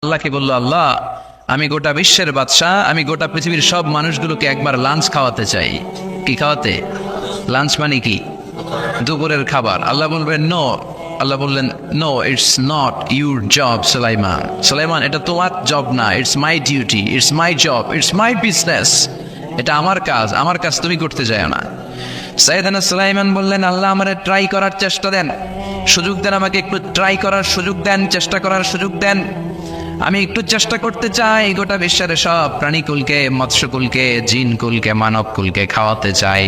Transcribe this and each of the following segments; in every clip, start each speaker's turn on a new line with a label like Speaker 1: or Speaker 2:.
Speaker 1: আল্লাহকে বলল, আল্লাহ আমি গোটা বিশ্বের বাদশাহ, আমি গোটা পৃথিবীর সব মানুষগুলোকে একবার লাঞ্চ খাওয়াতে চাই। কি খাওয়াতে? লাঞ্চ মানে কি? দুপুরের খাবার। আল্লাহ বলবেন নো। আল্লাহ বললেন no, it's not your job Sulaiman. Sulaiman, এটা তোমার জব না, it's my duty, it's my job, it's my business. এটা আমার কাজ, আমার কাজ তুমি করতে যাও না। সাইয়েদনা সুলাইমান বললেন, আল্লাহ আমারে ট্রাই করার চেষ্টা দেন, সুযোগ দেন, আমাকে একটু ট্রাই করার সুযোগ দেন, চেষ্টা করার সুযোগ দেন। আমি একটু চেষ্টা করতে চাই, গোটা বিশ্বের সব প্রাণীকুলকে, মৎস্যকুলকে, জিনকুলকে, মানবকুলকে খাওয়াতে চাই।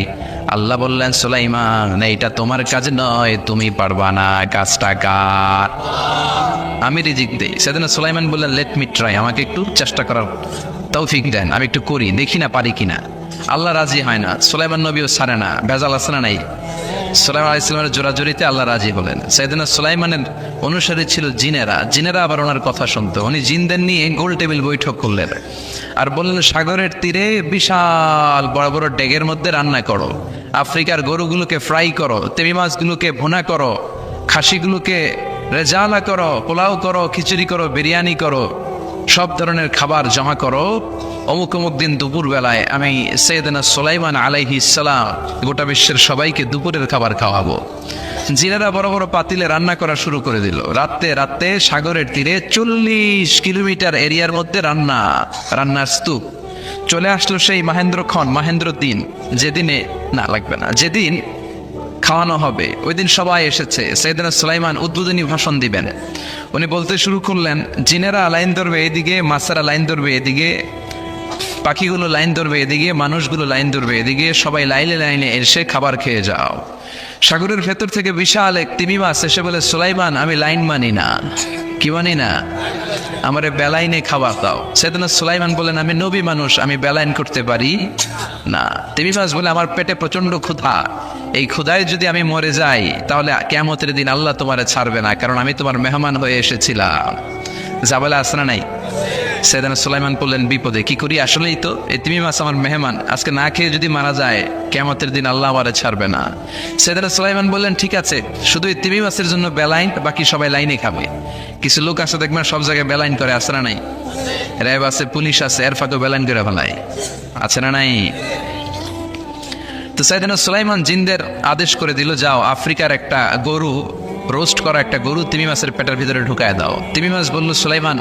Speaker 1: আল্লাহ বললেন, সুলাইমান এইটা তোমার কাজ নয়, তুমি পারবা না, কাজটা কার? আমি রিজিক দেই। সেদিন সুলাইমান বললেন, লেট মি ট্রাই, আমাকে একটু চেষ্টা করার তৌফিক দেন, আমি একটু করি, দেখি না পারি কিনা। আল্লাহ রাজি হয় না, সুলাইমান নবীও ছাড়ে না। ভেজাল আছে না নাই? সুলাইমান আলাইহিস সালামের জোরাজুরিতে আল্লাহ রাজি হলেন। সাইয়েদনা সুলাইমানের অনুসারী ছিল জিনেরা। জিনেরা আবার ওনার কথা শুনতো। উনি জিনদের নিয়ে গোল টেবিল বৈঠক করলেন আর বললেন, সাগরের তীরে বিশাল বড় বড় ডেগের মধ্যে রান্না করো, আফ্রিকার গরুগুলোকে ফ্রাই করো, তেমি মাছগুলোকে ভুনা করো, খাসিগুলোকে রেজালা করো, পোলাও করো, খিচুড়ি করো, বিরিয়ানি করো, সব ধরনের খাবার জমা করো। অমুক অমুক দিন দুপুর বেলায় আমি সাইয়েদনা সুলাইমান আলাইহিস সালাম গোটা বিশ্বের সবাইকে দুপুরের খাবার খাওয়াবো। জিনেরা বড় বড় পাতিলে রান্না করা শুরু করে দিল। রাতে রাতে সাগরের তীরে 40 কিলোমিটার এরিয়ার মধ্যে রান্নার স্তূপ। চলে আসলো সেই মাহেন্দ্র দিন, যেদিনে না লাগবে না, যেদিন খাওয়ানো হবে ওই দিন সবাই এসেছে। সাইয়েদনা সুলাইমান উদ্বোধনী ভাষণ দিবেন। উনি বলতে শুরু করলেন, জিনেরা লাইন ধরবে এদিকে, মাছেরা লাইন ধরবে এদিকে, পাখিগুলো লাইন ধরবে এদিকে, মানুষগুলো লাইন ধরবে এদিকে, সবাই লাইনে লাইনে এসে খাবার খেয়ে যাও। সাগরের ভেতর থেকে বিশাল এক তিমি মাছ এসে বলে, সুলাইমান আমি লাইন মানি না। কি মানি না? আমারে বেলাইনে খাবার দাও। সাইয়েদনা সুলাইমান বলেন, আমি নবী মানুষ, আমি বেলাইন করতে পারি না। তিমি মাছ বলে, আমার পেটে প্রচন্ড ক্ষুধা, এই ক্ষুধায় যদি আমি মরে যাই তাহলে কিয়ামতের দিন আল্লাহ তোমারে ছাড়বে না, কারণ আমি তোমার মেহমান হয়ে এসেছিলাম। জাবালে আসরা নাই? সাইয়েদনা সুলাইমান বললেন, বিপদে কি করি? আসলেই তো এই তিমি মাছ আমার মেহমান, আজকে না খেয়ে যদি মারা যায় কিয়ামতের দিন আল্লাহ আমারে ছাড়বে না। সাইয়েদনা সুলাইমান বললেন, ঠিক আছে, শুধু এই তিমি মাছের জন্য বেলাইন, বাকি সবাই লাইনে খাবে। কিছু লোক আছে দেখবেন সব জায়গায় বেলাইন করে, আসরা নাই? র্যাব আছে, পুলিশ আছে, এর ফাঁকেও বেলাইন করে ফেলায়, আছে না নাই? তো সাইয়েদনা সুলাইমান জিনদের আদেশ করে দিল, যাও আফ্রিকার একটা গরু, রোস্ট করা একটা গরু তিমি মাছের পেটের ভিতরে ঢুকায় দাও। তিমি মাছ বলল, সুলাইমান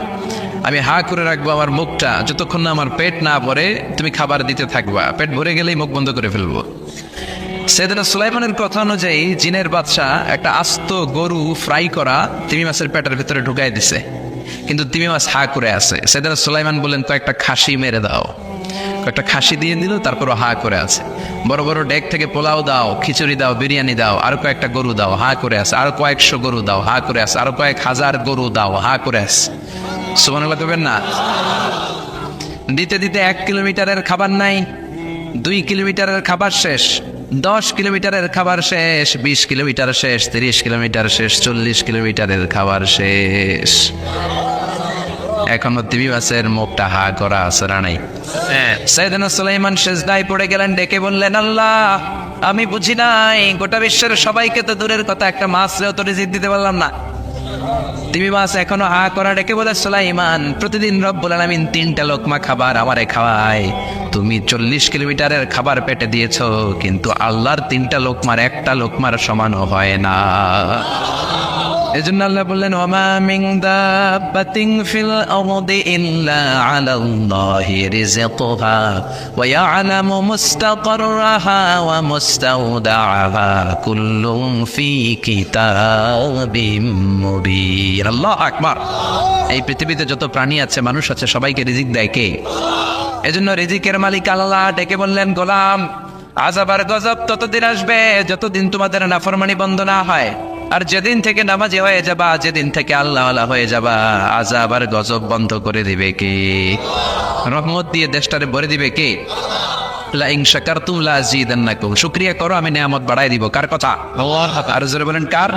Speaker 1: আমি হা করে রাখবো আমার মুখটা, যতক্ষণ না আমার পেট না ভরে তুমি খাবার দিতে থাকবা, পেট ভরে গেলেই মুখ বন্ধ করে ফেলবো। সাইয়েদনা সুলাইমানের কথা অনুযায়ী জিনের বাদশাহ একটা আস্ত গরু ফ্রাই করা তিমি মাছের পেটের ভিতরে ঢুকাই দিছে, কিন্তু তিমি মাছ হা করে আছে। সাইয়েদনা সুলাইমান বললেন, কয়েকটা খাসি মেরে দাও। কয়েকটা খাসি দিয়ে দিল, তারপরও হা করে আছে। বড় বড় ডেক থেকে পোলাও দাও, খিচুড়ি দাও, বিরিয়ানি দাও, আরো কয়েকটা গরু দাও, হা করে আছে। আরো কয়েকশো গরু দাও, হা করে আছে। আরো কয়েক হাজার গরু দাও, হা করে আছে। সুবহানাল্লাহ করবেন না? দিতে দিতে 1 কিলোমিটারের খাবার নাই, 2 কিলোমিটারের খাবার শেষ, 10 কিলোমিটারের খাবার শেষ, 20 কিলোমিটার শেষ, 30 কিলোমিটার শেষ, 40 কিলোমিটারের খাবার শেষ। এখনো তিমি মাছের মুখটা হা করা আছে না নাই? সাইয়েদনা সুলাইমান সেজদায় পড়ে গেলেন, ডেকে বললেন, আল্লাহ আমি বুঝি নাই, গোটা বিশ্বের সবাইকে তো দূরের কথা, একটা মাছরেও তো রিজিক দিতে পারলাম না। তিমি মাছ এখনো হা করা, ডেকে বলে, সুলাইমান প্রতিদিন রব্বুল আলামিন 3টা লোকমা খাবার আমারে খাওয়ায়, তুমি 40 কিলোমিটারের খাবার পেটে দিয়েছো, কিন্তু আল্লাহর 3টা লোকমার একটা লোকমার সমানও হয় না। এজন্য আল্লাহ বললেন, ওমা মিন দাব্বাতিন ফিল আরদি ইল্লা আলাল্লাহি রিজকুহা ওয়া ইয়ালামু মুস্তাকাররাহা ওয়া মুস্তাওদাআহা কুল্লুন ফি কিতাবিম মুবিন। আল্লাহু আকবার। এই পৃথিবীতে যত প্রাণী আছে, মানুষ আছে, সবাইকে রিজিক দেয় কে? এজন্য রিজিকের মালিক আল্লাহ। ডেকে বললেন, গোলাম আযাব আর গজব ততদিন আসবে যতদিন তোমাদের নাফরমানি বন্ধ না হয়, আর যেদিন থেকে নামাজি হয়ে যাবা, যেদিন থেকে আল্লাহওয়ালা হয়ে যাবা, আযাব আর গজব বন্ধ করে দিবে কে? রহমত দিয়ে দেশটারে ভরে দিবে কে? লা ইন শাকারতুম লা আযীদান্নাকুম, শুকরিয়া করো আমি নিয়ামত বাড়াই দিব। কার কথা? আল্লাহ। আর জোরে বলেন কার?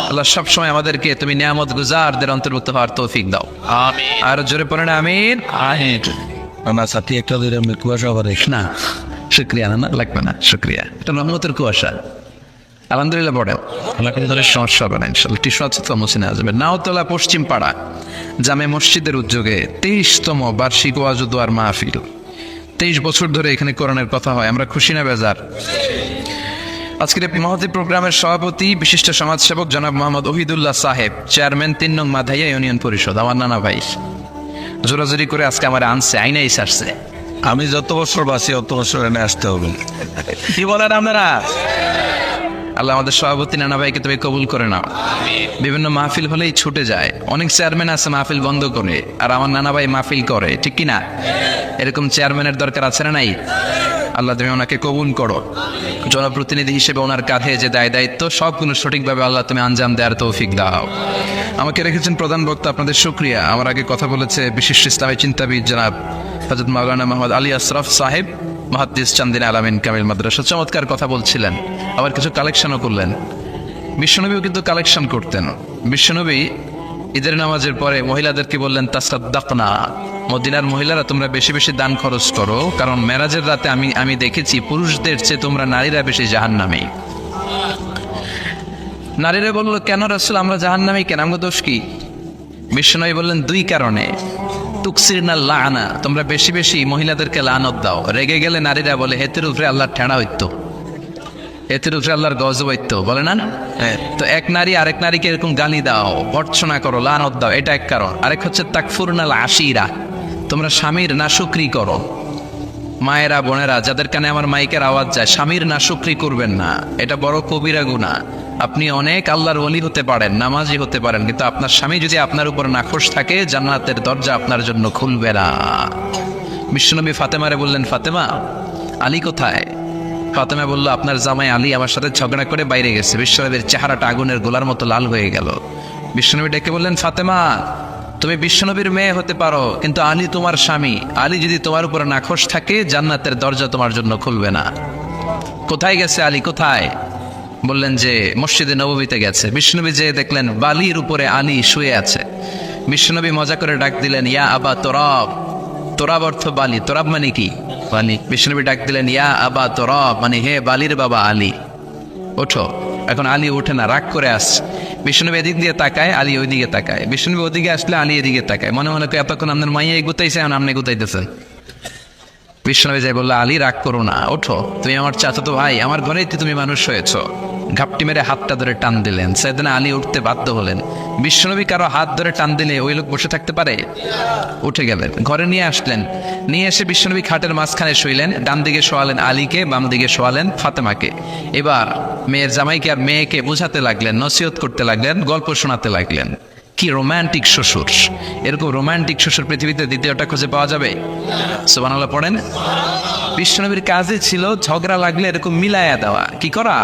Speaker 1: আল্লাহ সব সময় আমাদেরকে তুমি নিয়ামত গুজারদের অন্তর্ভুক্ত হওয়ার তৌফিক দাও, আমিন। আর জোরে পড়েন আমিন। আমিন।
Speaker 2: আমার সাথে একটা দিন আমি কুয়াশা করে
Speaker 1: না শুকরিয়া না, লাগবে না শুকরিয়া, এটা রহমতের কুয়াশা। আলহামদুলিল্লাহ পড়েন, আল্লাহ সমস্যা হবে না ইনশাল্লাহ। টিস্যু আছে তো মুছে নেওয়া যাবে। নাওতলা পশ্চিম পাড়া জামে মসজিদের উদ্যোগে 23তম বার্ষিক ওয়াজ ও দোয়ার মাহফিল। 23 বছর ধরে এখানে কোরআনের কথা হয়, আমরা খুশি না বেজার? আজকের এই মহতী প্রোগ্রামের সভাপতি বিশিষ্ট সমাজসেবক জনাব মোহাম্মদ ওহিদুল্লাহ সাহেব, চেয়ারম্যান 3 নং মাধাইয়া ইউনিয়ন পরিষদ, আমার নানা ভাই। জোরাজোরি করে আজকে আমার আনছে, আইনাই সারছে।
Speaker 2: আমি যত বছর বাঁচি অত বছর এনে আসতে হবে। কি বলেন আপনারা?
Speaker 1: আল্লাহ আমাদের সভাপতি নানা ভাইকে তুমি কবুল করে নাও। বিভিন্ন মাহফিল হলেই ছুটে যায়, অনেক চেয়ারম্যান আছে মাহফিল বন্ধ করে, আর আমার নানা ভাই মাহফিল করে, ঠিক কি না? এরকম চেয়ারম্যানের দরকার আছে না নাই? আল্লাহ তুমি ওনাকে কবুল করো। জনপ্রতিনিধি হিসেবে ওনার কাঁধে যে দায়িত্ব সবগুলো সঠিকভাবে আল্লাহ তুমি আঞ্জাম দেওয়ার তৌফিক দাও। আমাকে রেখেছেন প্রধান বক্তা, আপনাদের শুকরিয়া। আমার আগে কথা বলেছে বিশিষ্ট ইসলামী চিন্তাবিদ জনাব হযরত মাওলানা মোহাম্মদ আলী আশরাফ সাহেব, মুহাদ্দিস চান্দিনা আলামিন কামিল মাদ্রাসা, চমৎকার কথা বলছিলেন, আবার কিছু কালেকশনও করলেন। বিশ্বনবীও কিন্তু কালেকশন করতেন। বিশ্বনবী ঈদের নামাজের পরে মহিলাদেরকে বললেন তাসাদ্দাকনা, মদিনার মহিলারা তোমরা বেশি বেশি দান খরচ করো, কারণ মেরাজের রাতে আমি দেখেছি পুরুষদের চেয়ে তোমরা নারীরা বেশি জাহান্নামী। নারীরা বললো, কেন রাসূল আমরা জাহান্নামী কেন, আমাদের দোষ কি? বিশ্বনবী বললেন 2 কারণে। তুকসিরনা লানা, তোমরা বেশি বেশি মহিলাদেরকে লানত দাও। রেগে গেলে নারীরা বলে হেতের উপরে আল্লাহর ঠেড়া হইতো, এতের উপরে আল্লাহর গজব হইতো, বলে না? তো এক নারী আরেক নারীকে এরকম গালি দাও, ভর্ৎসনা করো, লানত দাও, এটা এক কারণ। আরেক হচ্ছে তাকফুরনাল আশিরা, তোমরা স্বামীর নাশুকরি করো। মায়েরা বোনেরা যাদের কানে আমার মাইকের আওয়াজ যায়, স্বামীর নাশুকরি করবেন না, এটা বড় কবিরা গুনাহ। আপনি অনেক আল্লাহর ওলি হতে পারেন, নামাজি হতে পারেন, কিন্তু আপনার স্বামী যদি আপনার উপর নাখোশ থাকে, জান্নাতের দরজা আপনার জন্য খুলবে না। বিশ্বনবী ফাতেমারে বললেন, ফাতেমা আলী কোথায়? ফাতেমা বলল, আপনার জামাই আলী আমার সাথে ঝগড়া করে বাইরে গেছে। বিশ্বনবীর চেহারাটা আগুনের গোলার মতো লাল হয়ে গেল। বিশ্বনবী ডেকে বললেন, ফাতেমা তুমি বিশ্বনবীর মেয়ে হতে পারো, কিন্তু আলী তোমার স্বামী। আলী যদি তোমার উপর নাখোশ থাকে, জান্নাতের দরজা তোমার জন্য খুলবে না। কোথায় গেছে আলী, কোথায়? বললেন যে মসজিদে নববীতে গেছে। বিশ্বনবী যে দেখলেন বালির উপরে আলী শুয়ে আছে। বিশ্বনবী মজা করে ডাক দিলেন, ইয়া আবা তোরাব। তোরাব অর্থ বালি, তোরাব মানে কি? বালি। বিশ্বনবী ডাক দিলেন, ইয়া আবা তোরাব, মানে হে বালির বাবা আলী, ওঠো। এখন আলী ওঠে না, রাগ করে আসছে। বিশ্বনবী এদিক দিয়ে তাকায়, আলী ওইদিকে তাকায়। বিশ্বনবী ওদিকে আসলে আলী এদিকে তাকায়, মনে মনে করে এতক্ষণ আপনার মাইয়া গুতাইছে, এখন আপনি গুতাইতেছেন। বিশ্বনবী যাই বললো, আলী রাগ করো না, ওঠো, তুমি আমার চাচাতো ভাই, আমার ঘরেই তো তুমি মানুষ হয়েছ। ঘাপটি মেরে হাতটা ধরে টান দিলেন। সাইয়েদনা আলী উঠতে বাধ্য হলেন। বিশ্বনবী কারো হাত ধরে টান দিলে ওই লোক বসে থাকতে পারে? উঠে গেলেন, ঘরে নিয়ে আসলেন। নিয়ে এসে বিশ্বনবী খাটের মাঝখানে শুইলেন। ডান দিকে শোয়ালেন আলীকে, বাম দিকে শোয়ালেন ফাতেমাকে। এবার মেয়ের জামাইকে আর মেয়েকে বুঝাতে লাগলেন, নসিহত করতে লাগলেন, গল্প শোনাতে লাগলেন। কি রোমান্টিক শ্বশুর! এরকম রোমান্টিক শ্বশুর পৃথিবীতে দ্বিতীয়টা খুঁজে পাওয়া যাবে? সুবহানাল্লাহ পড়েন। বিশ্বনবীর কাজে ছিল ঝগড়া লাগলে এরকম মিলায়া দেওয়া। কি করা?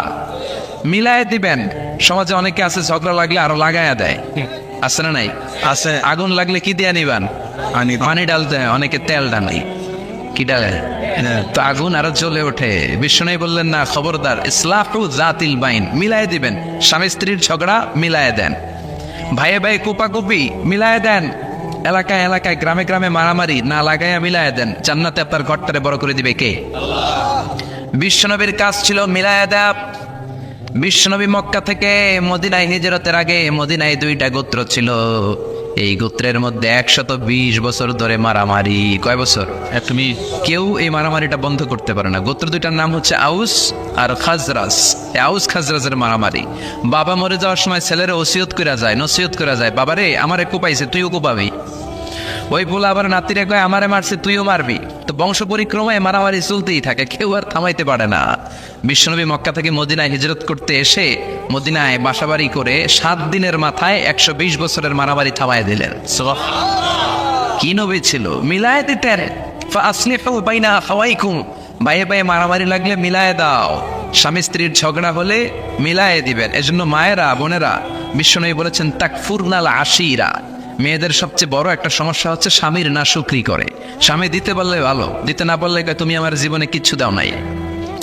Speaker 1: মিলায় দিবেন। সমাজে অনেকে আছে ঝগড়া লাগলে আরো লাগায়া দেয়, আছে না নাই?
Speaker 2: আছে।
Speaker 1: আগুন লাগলে কি দিয়ে নিবান? পানি ডালতে হয়, অনেকে তেল ডালে। কি ডালে? তো আগুন আরো জ্বলে ওঠে। বিশ্বনবী বললেন, না, খবরদার, ইসলাহু জাতিল বাইন, মিলায় দিবেন। স্বামী স্ত্রীর ঝগড়া মিলায় দেন, ভাইয়ে ভাই কোপাকুপি মিলায় দেন, এলাকায় এলাকায় গ্রামে গ্রামে মারামারি না লাগাইয়া মিলায় দেন। জান্নাতে আপনার ঘরটারে বড় করে দিবে কে? বিশ্বনবীর কাজ ছিল মিলায় দেয়া। বিশ্বনবী মক্কা থেকে মদিনায় হিজরতের আগে মদিনায় 2টা গোত্র ছিল। এই গোত্রের মধ্যে 120 বছর ধরে মারামারি। কয় বছর? তুমি কেউ এই মারামারিটা বন্ধ করতে পারে না। গোত্র 2টার নাম হচ্ছে আউস আর খাজরাজ। আউস খাজরাজের মারামারি। বাবা মরে যাওয়ার সময় ছেলেরা ওসিয়ত করে যায়, নসিহত করে যায়, বাবারে আমারে কোপাইছে, তুইও কোপাবি। ওই পোলা আবার নাতিরে কয়, আমারে মারছে, তুইও মারবি। তো বংশ পরিক্রমায় মারামারি চলতেই থাকে, কেউ আর থামাইতে পারে না। বিশ্বনবী মক্কা থেকে মদিনায় হিজরত করতে এসে মদিনায় বাসাবাড়ি করে 7 দিনের মাথায় 120 বছরের মারামারি থামায় দিলেন। কি নবী ছিল! মিলায় দিতেন। ফাসলিহু বাইনা আখাওয়াইকুম, ভাইয়ে ভাইয়ে মারামারি লাগলে মিলায় দাও। স্বামী স্ত্রীর ঝগড়া হলে মিলায় দিবেন। এজন্য মায়েরা বোনেরা, বিশ্বনবী বলেছেন তাকফুরনাল আশিরা, মেয়েদের সবচেয়ে বড় একটা সমস্যা হচ্ছে স্বামীর নাশুকরি করে। স্বামী দিতে বললে ভালো, দিতে না বললে তুমি আমার জীবনে কিচ্ছু দাও নাই।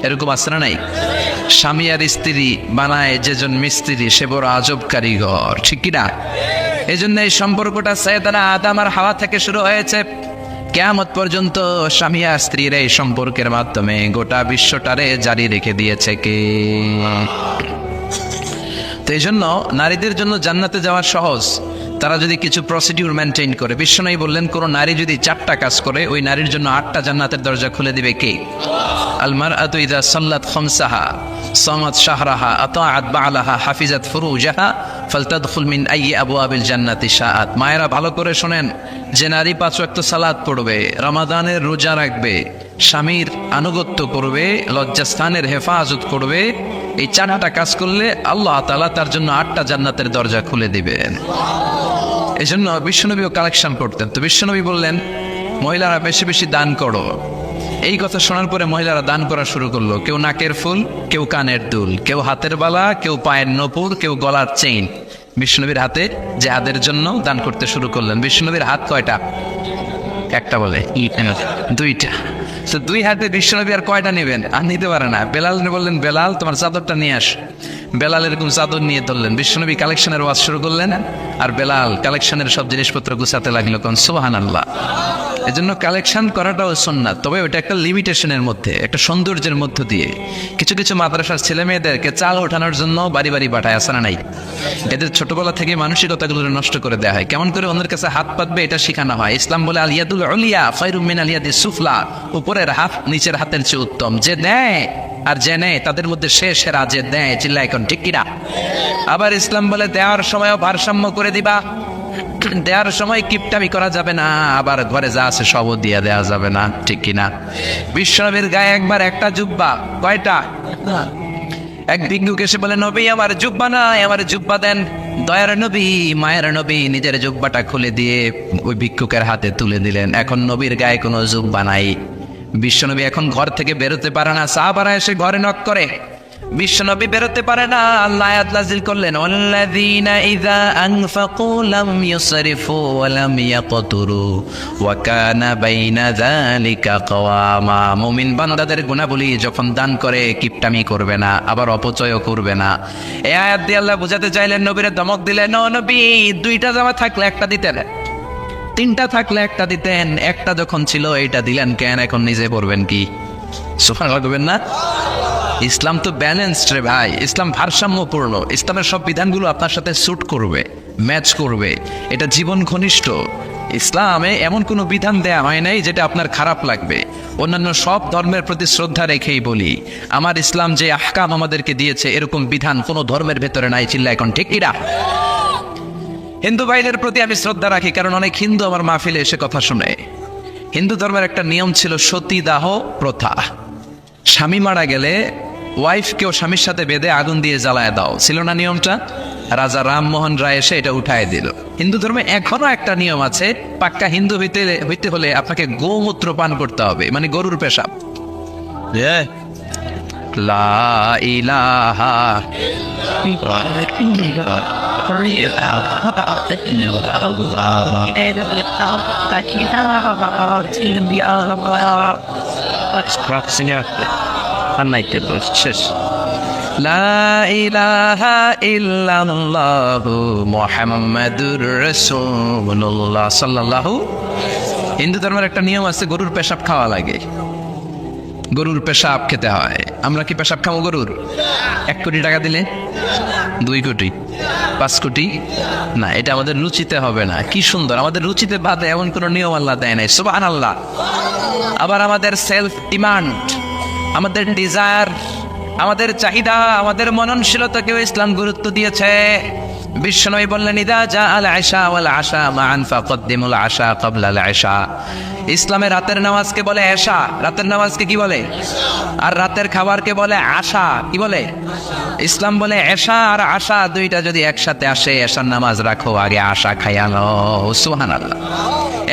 Speaker 1: এরকম আছে না নাই? স্বামী আর স্ত্রী বানায় যেজন মিস্ত্রি, সে বড় আজব কারিগর, ঠিক কিনা? এই জন্য এই সম্পর্কটা সাইয়েদানা আদম আর হাওয়া থেকে শুরু হয়েছে। কিয়ামত পর্যন্ত স্বামী আর স্ত্রীর এই সম্পর্কের মাধ্যমে গোটা বিশ্বটারে জারি রেখে দিয়েছে কে? তো এই জন্য নারীদের জন্য জান্নাতে যাওয়া সহজ। তারা যদি কিছু প্রসিডিউর মেনটেন করে, বিশ্বনবী বললেন কোন নারী যদি 4টা কাজ করে ওই নারীর জন্য 8টা জান্নাতের দরজা খুলে দিবে কে? আল মারআতু ইযা সাল্লাত খামসাহা সামাত শাহরাহা আতাআত বা'লাহা হাফিজাত ফুরুজাহা ফালতাদখুল মিন আইয়ি আবওয়াবিল জান্নাতি শাআত। মায়েরা ভালো করে শোনেন, যে নারী 5 ওয়াক্ত সালাত পড়বে, রমাদানের রোজা রাখবে, স্বামীর আনুগত্য করবে, লজ্জাস্থানের হেফাজত করবে, এই 4টা কাজ করলে আল্লাহ তাআলা তার জন্য 8টা জান্নাতের দরজা খুলে দিবেন। এই জন্য বিশ্বনবীও কালেকশন করতেন। তো বিশ্বনবী বললেন মহিলারা বেশি বেশি দান করো। এই কথা শোনার পরে মহিলারা দান করা শুরু করলো। কেউ নাকের ফুল, কেউ কানের দুল, কেউ হাতের বালা, কেউ পায়ের নপুর, কেউ গলার চেইন বিশ্বনবীর হাতে জিহাদের জন্য দান করতে শুরু করলেন। বিশ্বনবীর হাত কয়টা? একটা বলে 2টা। তো 2 হাতে বিশ্বনবী আর কয়টা নেবেন? আর নিতে পারে না। বেলাল বললেন বেলাল তোমার চাদরটা নিয়ে আস। বেলাল এরকম চাদর নিয়ে ধরলেন। বিশ্বনবী কালেকশনের ওয়াজ শুরু করলেন আর বেলাল কালেকশনের সব জিনিসপত্র গুছাতে লাগলো। কোন সুবহানাল্লাহ। এজন্য কালেকশন করাটাও সুন্নাত, তবে ওটা একটা লিমিটেশনের মধ্যে, একটা সৌন্দর্যের মধ্য দিয়ে। কিছু কিছু মাদ্রাসার ছেলে মেয়েদেরকে চাল ওঠানোর জন্য বাড়ি বাড়ি পাঠায়, আসে না নাই? এদের ছোটবেলা থেকে মানসিকতাগুলো নষ্ট করে দেওয়া হয়। কেমন করে অন্যের কাছে হাত পাতবে এটা শেখানো হয়। ইসলাম বলে আল ইয়াদুল উলিয়া খায়রুম মিন আল ইয়াদিস সুফলা, উপরের হাত নিচের হাতের চেয়ে উত্তম। যে দেয় আর যে নেয় তাদের মধ্যে সেরা যে দেয়। চিল্লা এখন ঠিক কিনা? আবার ইসলাম বলে দেওয়ার সময়ও ভারসাম্য করে দিবা, দেওয়ার সময় কিপটামি করা যাবে না, আবার ঘরে যা আছে সবও দিয়ে দেওয়া যাবে না, ঠিক কিনা? বিশ্বনবীর গায়ে একবার একটা জুব্বা, কয়টা? এক ভিক্ষুক এসে বলে নবী আমার জুব্বা নাই, আমার জুব্বা দেন। দয়ার নবী, মায়ের নবী নিজের জুব্বাটা খুলে দিয়ে ওই ভিক্ষুকের হাতে তুলে দিলেন। এখন নবীর গায়ে কোনো জুব্বা নাই। বিশ্বনবী এখন ঘর থেকে বেরোতে পারে না। সাহাবারা এসে ঘরে নক করে, বিশ্বনবী বেরোতে পারে না। আল্লাহ আয়াত নাযিল করলেন ওয়াল্লাযীনা ইযা আনফাকু লাম ইউসরিফু ওয়া লাম ইয়াকতুরু ওয়া কানা বাইনা যালিকা কাওয়ামা। মুমিন বান্দাদের গুণাবলী যখন দান করে কিপটামি করবে না, আবার অপচয়ও করবে না। এই আয়াত দিয়ে আল্লাহ বুঝাতে চাইলেন, নবীরে ধমক দিলেন, ও নবী 2টা জামা থাকলে একটা দিতেন, 3টা থাকলে একটা দিতেন, একটা যখন ছিল এইটা দিলেন কেন? এখন নিজে পড়বেন কি? সুবহানাল্লাহ করবেন না? ইসলাম তো ব্যালেন্সড রে ভাই, ইসলাম ভারসাম্যপূর্ণ। ইসলামের সব বিধানগুলো আপনার সাথে স্যুট করবে, ম্যাচ করবে, এটা জীবন ঘনিষ্ঠ। ইসলামে এমন কোনো বিধান দেয়া হয় নাই যেটা আপনার খারাপ লাগবে। অন্যান্য সব ধর্মের প্রতি শ্রদ্ধা রেখেই বলি, আমার ইসলাম যে আহকাম আমাদেরকে দিয়েছে এরকম বিধান কোনো ধর্মের ভেতরে নাই। চিল্লা এখন ঠিক কিনা? হিন্দু ভাইদের প্রতি আমি শ্রদ্ধা রাখি, কারণ অনেক হিন্দু আমার মাহফিলে এসে কথা শুনে। হিন্দু ধর্মের একটা নিয়ম ছিল সতীদাহ প্রথা। স্বামী মারা গেলে ওয়াইফকেও স্বামীর সাথে বেঁধে আগুন দিয়ে জ্বালায় দাও, ছিল না নিয়মটা? রাজা রামমোহন রায় এসে এটা উঠায় দিল। হিন্দু ধর্মে এখনো একটা নিয়ম আছে, পাক্কা হিন্দু হইতে হলে আপনাকে গোমূত্র পান করতে হবে, মানে গরুর পেশাব। লা ইলাহা শেষ। লা ইলাহা ইল্লাল্লাহু মুহাম্মাদুর রাসূলুল্লাহ সাল্লাল্লাহু। হিন্দু ধর্মের একটা নিয়ম আছে, গরুর পেশাব খাওয়া লাগে, গরুর পেশাব খেতে হয়। আমরা কি পেশাব খাবো গরুর? 1 কোটি টাকা দিলে? 2 কোটি? 5 কোটি? না, এটা আমাদের রুচিতে হবে না। কি সুন্দর, আমাদের রুচিতে বাদে এমন কোনো নিয়ম আল্লাহ দেয় নাই। সুবহানাল্লাহ। আবার আমাদের সেলফ ডিমান্ড, আমাদের ডিজায়ার, আমাদের চাহিদা, আমাদের মননশীলতাকেও ইসলাম গুরুত্ব দিয়েছে। বিশ্বনবী বললেন ইদা জা আল আশা ওয়াল আশা মান ফাকদ্দিমুল আশা ক্বাবলা আল আশা। ইসলামে রাতের নামাজকে বলে এশা, রাতের নামাজকে কি বলে? আর রাতের খাবারকে বলে আশা, কি বলে? ইসলাম বলে এশা আর আশা 2টা যদি একসাথে আসে, এশার নামাজ রাখো, আগে আশা খাইয়া নাও। সুবহানাল্লাহ।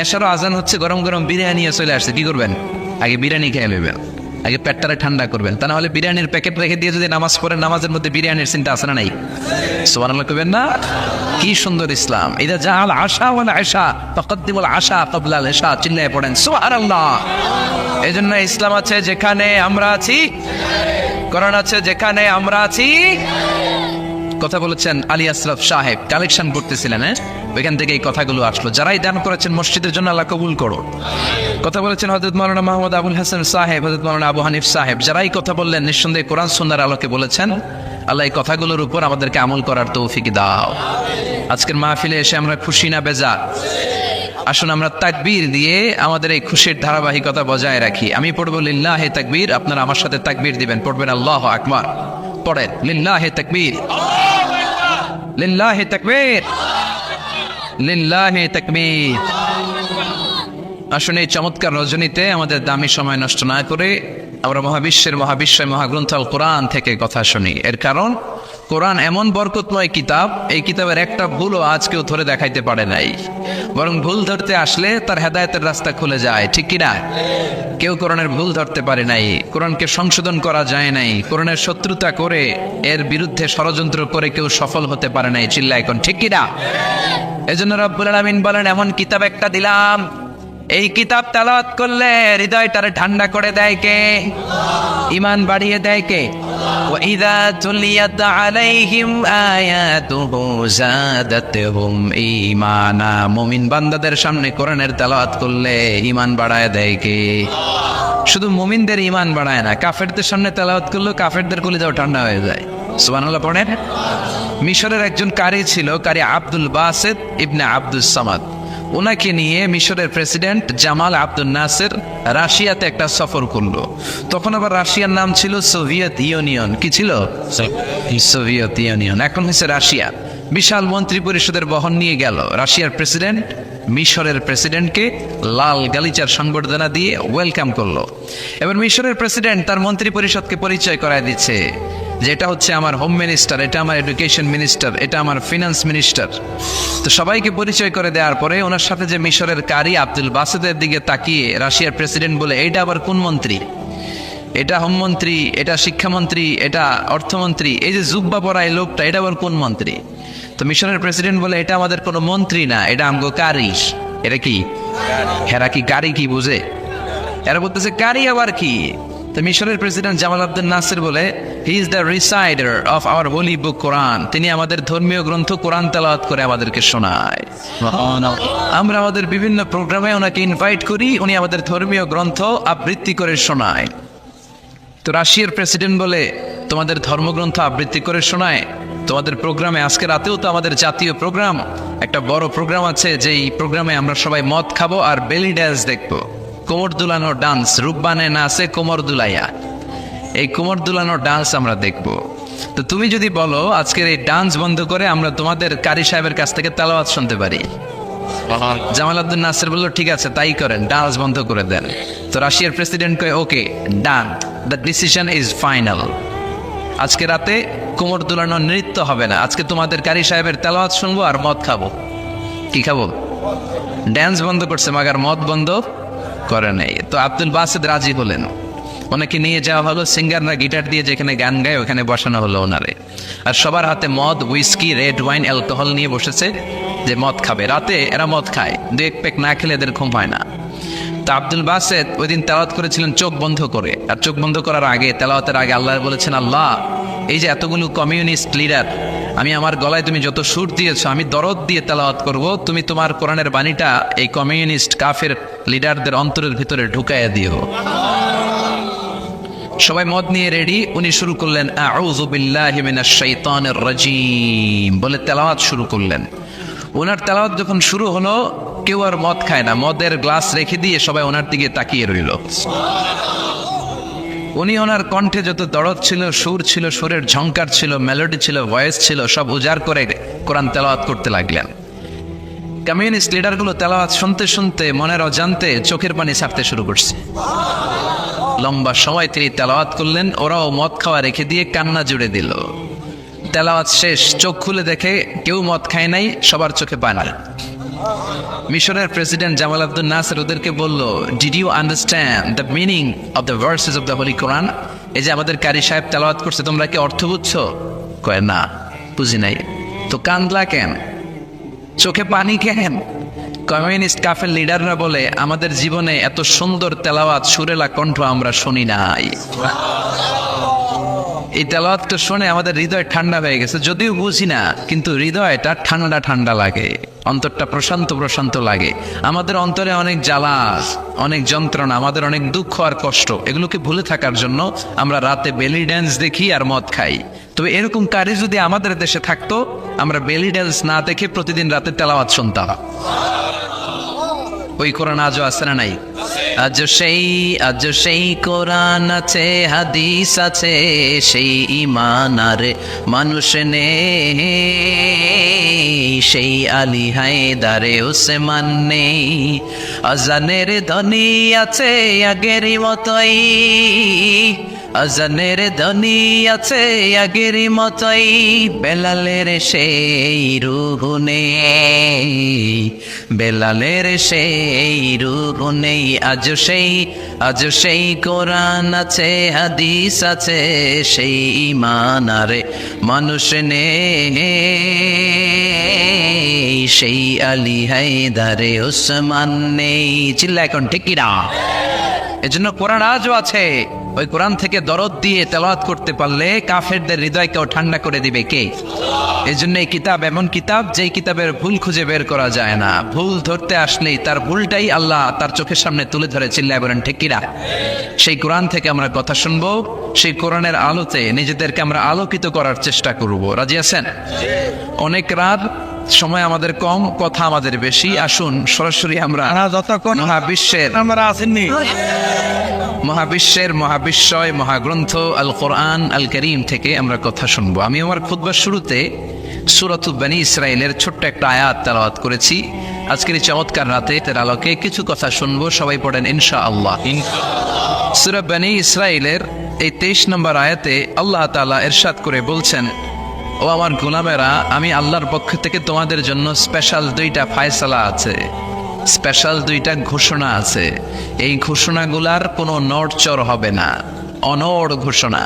Speaker 1: এশারও আজান হচ্ছে, গরম গরম বিরিয়ানি চলে আসছে, কি করবেন? আগে বিরিয়ানি খেয়ে নেবেন, আগে পেটটারে ঠান্ডা করবেন। তা না হলে বিরিয়ানির প্যাকেট রেখে দিয়ে যদি নামাজ পড়েন, নামাজের মধ্যে বিরিয়ানির চিন্তা আছে না নাই? সুবহানাল্লাহ করবেন না? কি সুন্দর ইসলাম। ইদা জাআল আশা ওয়াল আশা ফাকদ্দিমুল আশা ক্বাবলা আল ইশা। চিল্লায়ে পড়েন সুবহানাল্লাহ। এজন্য ইসলাম আছে যেখানে আমরা আছি, কোরআন আছে যেখানে আমরা আছি। কথা বলেছেন আলী আশরাফ সাহেব, কালেকশন করতেছিলেন, ওইখান থেকে এই কথাগুলো আসলো। যারাই দান করেছেন মসজিদের জন্য আল্লাহ কবুল করো। কথা বলেছেন হযরত মাওলানা মাহমুদ আবুল হাসান সাহেব, হযরত মাওলানা আবু হানিফ সাহেব। যারাই কথা বললেন নিঃসন্দেহে কোরআন সুন্নাহর আলোকে বলেছেন। আল্লাহ এই কথাগুলোর উপর আমাদেরকে আমল করার তৌফিক দাও। আজকের মাহফিলে এসে আমরা খুশি না বেজার? আসুন আমরা তাকবীর দিয়ে আমাদের এই খুশির ধারাবাহিকতা বজায় রাখি। আমি পড়বো লিল্লাহে তাকবীর, আপনারা আমার সাথে তাকবীর দিবেন। পড়বেন আল্লাহু আকবার। পড়েন লিল্লাহে তাকবীর, লিল্লাহে তাকবীর, লিল্লাহে তাকবীর। আসুন এই চমৎকার রজনীতে আমাদের দামি সময় নষ্ট না করে আমরা মহাবিশ্বের মহাগ্রন্থ আল কোরআন থেকে কথা শুনি। এর কারণ কোরআন এমন বরকতময় কিতাব, এই কিতাবের একটা ভুলও আজ কেউ ধরে দেখাইতে পারে নাই, বরং ভুল ধরতে আসলে তার হেদায়েতের রাস্তা খুলে যায়, ঠিক কিনা? কেউ কোরআনের ভুল ধরতে পারে নাই, কোরআনকে সংশোধন করা যায় নাই, কোরআনের শত্রুতা করে এর বিরুদ্ধে ষড়যন্ত্র করে কেউ সফল হতে পারে নাই। চিল্লা এখন ঠিক কিনা? এজন্য রব্বুল আলামিন বলেন, এমন কিতাব একটা দিলাম, এই কিতাব তেলাওয়াত করলে হৃদয়টারে ঠান্ডা করে দেয় কে? ঈমান বাড়িয়ে দেয় কে? ওয়াইদা তুলিয়াত আলাইহিম আয়াতুহু যাদাতুহুম ঈমানা। মুমিন বান্দাদের সামনে কোরআনের তেলাওয়াত করলে ঈমান বাড়ায় দেয় কে? শুধু মুমিনদের ঈমান বাড়ায় না, কাফেরদের সামনে তেলাওয়াত করলে কাফেরদের কলিজাও ঠান্ডা হয়ে যায়। সুবহানাল্লাহ পড়েন। মিশরের একজন কারি ছিল, কারি আব্দুল বাসিত ইবনে আব্দুস সামাদ। ওনাকে নিয়ে মিশরের প্রেসিডেন্ট জামাল আব্দুল নাসের রাশিয়াতে একটা সফর করলো। তখন আবার রাশিয়ার নাম ছিল সোভিয়েত ইউনিয়ন। কি ছিল? সোভিয়েত ইউনিয়ন, এখন হচ্ছে রাশিয়া। বিশাল মন্ত্রী পরিষদের বহন নিয়ে গেল। রাশিয়ার প্রেসিডেন্ট মিশরের প্রেসিডেন্টকে লাল গালিচার সংবর্ধনা দিয়ে ওয়েলকাম করলো। এবার মিশরের প্রেসিডেন্ট তার মন্ত্রী পরিষদকে পরিচয় করায় দিচ্ছে যে এটা হচ্ছে আমার হোম মিনিস্টার, এটা আমার এডুকেশন মিনিস্টার, এটা আমার ফিনান্স মিনিস্টার। তো সবাইকে পরিচয় করে দেওয়ার পরে ওনার সাথে যে মিশরের কারি আব্দুল বাসিতের দিকে তাকিয়ে রাশিয়ার প্রেসিডেন্ট বলে, এটা আবার কোন মন্ত্রী? এটা হোমমন্ত্রী, এটা শিক্ষামন্ত্রী, এটা অর্থমন্ত্রী, এই যে জুব্বা পরা এই লোকটা, এটা আবার কোন মন্ত্রী? তো মিশরের প্রেসিডেন্ট বলে, এটা আমাদের কোনো মন্ত্রী না, এটা আমগো কারি। এটা কি? হেরা কি কারি কি বুঝে? এরা বলতেছে কারি আবার কি? তো মিশরের প্রেসিডেন্ট জামাল আব্দুল নাসির বলে, he is the reciter of our holy book Quran. তিনি আমাদের ধর্মীয় গ্রন্থ কোরআন তেলাওয়াত করে আমাদেরকে শোনায়। আমরা আমাদের বিভিন্ন প্রোগ্রামে ওনাকে ইনভাইট করি, উনি আমাদের ধর্মীয় গ্রন্থ আবৃত্তি করে শোনায়। তো রাশিয়ার প্রেসিডেন্ট বলে, তোমাদের ধর্মগ্রন্থ আবৃত্তি করে শোনায় তোমাদের প্রোগ্রামে? আজকে রাতেও তো আমাদের জাতীয় প্রোগ্রাম, একটা বড় প্রোগ্রাম আছে, যেই প্রোগ্রামে আমরা সবাই মদ খাবো আর বেলি ড্যান্স দেখবো, কোমর দুলানো ডান্স, রূপবানে নাচে কোমর দুলাইয়া, এই কোমর দুলানো ডান্স আমরা দেখব। তো তুমি যদি বলো আজকের এই ডান্স বন্ধ করে আমরা তোমাদের কারি সাহেবের কাছ থেকে তেলাওয়াত শুনতে পারি, জামাল আব্দুল নাসির বলল ঠিক আছে তাই করেন, ডান্স বন্ধ করে দেন। তো রাশিয়ার প্রেসিডেন্ট কয়, ওকে ডান, দ্য ডিসিশন ইজ ফাইনাল। আজকে রাতে কোমর দুলানো নৃত্য হবে না, আজকে তোমাদের কারি সাহেবের তেলাওয়াত শুনবো আর মদ খাবো। কি খাবো? ড্যান্স বন্ধ করছে, মাগার মদ বন্ধ করে নেই। তো আব্দুল বাসিত রাজি হলেন, ওনাকে নিয়ে যাওয়া হলো, সিঙ্গাররা গিটার দিয়ে যেখানে গান গায় ওখানে বসানো হলো ওনারে। আর সবার হাতে মদ, উইস্কি, রেড ওয়াইন, অ্যালকোহল নিয়ে বসেছে যে মদ খাবে। রাতে এরা মদ খায়, দু এক প্যাক না খেলে এদের ঘুম হয় না। তো আব্দুল বাসিত ওই দিন তেলাওয়াত করেছিলেন চোখ বন্ধ করে। আর চোখ বন্ধ করার আগে, তেলাওয়াতের আগে আল্লাহ বলেছেন, আল্লাহ এই যে এতগুলো কমিউনিস্ট লিডার, আমি আমার গলায় তুমি যত সুর দিয়েছো, আমি দরদ দিয়ে তেলাওয়াত করব, তুমি তোমার কোরআনের বাণীটা এই কমিউনিস্ট কাফের লিডারদের অন্তরের ভিতরে ঢুকাইয়া দিও। সবাই মদ নিয়ে রেডি, উনি শুরু করলেন আউযু বিল্লাহি মিনাশ শাইতানির রাজিম বলে তেলাওয়াত শুরু করলেন। ওনার তেলাওয়াত যখন শুরু হলো, কেউ আর মদ খায় না, মদের গ্লাস রেখে দিয়ে সবাই ওনার দিকে তাকিয়ে রইল। উনি ওনার কণ্ঠে যত দরদ ছিল, সুর ছিল, সুরের ঝংকার ছিল, মেলোডি ছিল, ভয়েস ছিল, সব উজাড় করে কোরআন তেলাওয়াত করতে লাগলেন। কমিউনিস্ট লিডারগুলো তেলাওয়াত শুনতে শুনতে মনের অজান্তে চোখের পানি ছাড়তে শুরু করছে। লম্বা সময় তিনি তেলাওয়াত করলেন, ওরাও মদ খাওয়া রেখে দিয়ে কান্না জুড়ে দিল। তেলাওয়াত শেষ, চোখ খুলে দেখে কেউ মদ খায় নাই, সবার চোখে পানি। মিশরের প্রেসিডেন্ট জামাল আব্দুল নাসির ওদেরকে বলল, did you understand the meaning of the verses of the holy Quran? এই যে আমাদের কারি সাহেব তেলাওয়াত করছে, তোমরা কি অর্থ বুঝছো? কয় না, বুঝি নাই। তো কান্দলা কেন? চোখে পানি কেন? কমিউনিস্ট কাফের লিডাররা বলে, আমাদের জীবনে এত সুন্দর তেলাওয়াত, সুরেলা কণ্ঠ আমরা শুনি নাই। এই তেলাওয়াতটা শুনে আমাদের হৃদয় ঠান্ডা হয়ে গেছে, যদিও বুঝি না, কিন্তু হৃদয়টা ঠান্ডা ঠান্ডা লাগে, অন্তরটা প্রশান্ত প্রশান্ত লাগে। আমাদের অন্তরে অনেক জ্বালা, অনেক যন্ত্রণা, আমাদের অনেক দুঃখ আর কষ্ট, এগুলোকে ভুলে থাকার জন্য আমরা রাতে বেলি ড্যান্স দেখি আর মদ খাই। তবে এরকম কারি যদি আমাদের দেশে থাকতো, আমরা বেলি ড্যান্স না দেখে প্রতিদিন রাতে তেলাওয়াত শুনতাম। ওই কোরআন আজও আছে না নাই? আজ সেই কোরআন আছে, হাদিস আছে, সেই ঈমান আর মানুষ নেই, সেই আলী হায়দারে ওসমান নেই। আজানের ধ্বনি আছে আগের মতোই, আজানের ধ্বনি আছে আগের মতোই, বেলালের সেই রূহ নেই, বেলালের সেই রূহ নেই। আজ সেই কোরআন আছে, হাদিস আছে, সেই ঈমান আর মানুষ নেই, সেই আলী হায়দারে ওসমান নেই। চিল্লা এখন ঠিক কিনা? এজন্য কোরআন আজও আছে। ওই কোরআন থেকে দরদ দিয়ে তেলাওয়াত করতে পারলে কাফেরদের হৃদয়কেও ঠান্ডা করে দিবে কে? এজন্য এই কিতাব এমন কিতাব যেই কিতাবের ভুল খুঁজে বের করা যায় না। ভুল ধরতে আসলেই তার ভুলটাই আল্লাহ তার চোখের সামনে তুলে ধরে। চিল্লায় বলেন ঠিক কিনা? সেই কোরআন থেকে আমরা কথা শুনবো, সেই কোরআনের আলোতে নিজেদেরকে আমরা আলোকিত করার চেষ্টা করব। রাজি আছেন? অনেক রাত, সময় আমাদের কম, কথা আমাদের বেশি। আসুন সরাসরি আমরা
Speaker 2: যতক্ষণ
Speaker 1: মহাবিশ্বের
Speaker 2: আমরা আসেননি
Speaker 1: মহাবিশ্বয় মহাগ্রন্থ আল কোরআন আল করিম থেকে আমরা কথা শুনবো। আমি আমার খুতবার শুরুতে সূরাত বনী ইসরাইলের ছোট্ট একটা আয়াত তেলাওয়াত করেছি। আজকের এই চমৎকার রাতে এর আলোকে কিছু কথা শুনবো। সবাই পড়েন ইনশাআল্লাহ। সূরা বনী ইসরাইলের এই 23 নম্বর আয়াতে আল্লাহ তাআলা ইরশাদ করে বলছেন, ও আমার গোলামেরা, আমি আল্লাহর পক্ষ থেকে তোমাদের জন্য স্পেশাল 2টা ফায়সালা আছে, স্পেশাল 2টা ঘোষণা আছে। এই ঘোষণাগুলার কোনো নড়চড় হবে না, অনড় ঘোষণা।